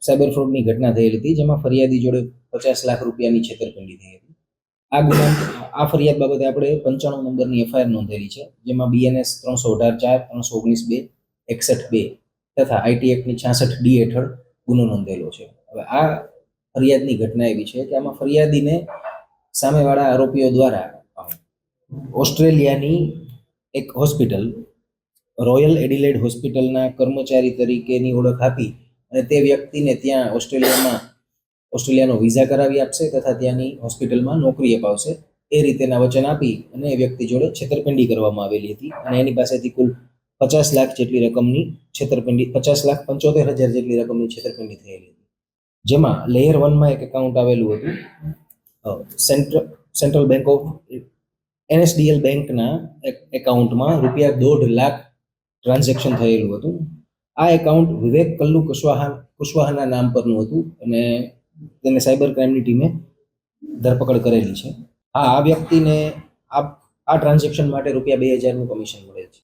Cyber ફ્રોડની ઘટના થયેલી હતી, જેમાં ફરિયાદી જોડે 50 લાખ રૂપિયાની છેતરપિંડી થઈ હતી. આ ફરિયાદ બાબતે આપણે 95 નંબરની એફઆઈઆર નોંધેલી છે, જેમાં BNS 318(4), 319(2), 61(2) તથા IT એક્ટની 66D હેઠળ ગુનો નોંધેલો છે. હવે આ ફરિયાદની ઘટના એવી છે કે આમાં ફરિયાદીને સામેવાળા આરોપીઓ દ્વારા ઓસ્ટ્રેલિયાની એક હોસ્પિટલ, રોયલ એડિલેડ હોસ્પિટલના કર્મચારી તરીકેની ઓળખ આપી અને તે વ્યક્તિને ત્યાં ઓસ્ટ્રેલિયાનો વિઝા કરાવી આપશે તથા ત્યાંની હોસ્પિટલમાં નોકરી અપાવશે, એ રીતેના વચન આપી અને એ વ્યક્તિ જોડે છેતરપિંડી કરવામાં આવેલી હતી અને એની પાસેથી કુલ 50 લાખ જેટલી રકમની છેતરપિંડી, 50,75,000 જેટલી રકમની છેતરપિંડી થયેલી હતી. જેમાં લેયર 1માં એક એકાઉન્ટ આવેલું હતું, સેન્ટ્રલ બેંક ઓફ NSDL બેંકના એકાઉન્ટમાં ₹1.5 લાખ ટ્રાન્ઝેક્શન થયેલું હતું. આ એકાઉન્ટ વિવેક કલ્લુ કુશવાહાના નામ પરનું હતું અને તેને સાયબર ક્રાઇમની ટીમે ધરપકડ કરેલી છે. આ વ્યક્તિને આ ટ્રાન્ઝેક્શન માટે ₹2,000નું કમિશન મળે છે.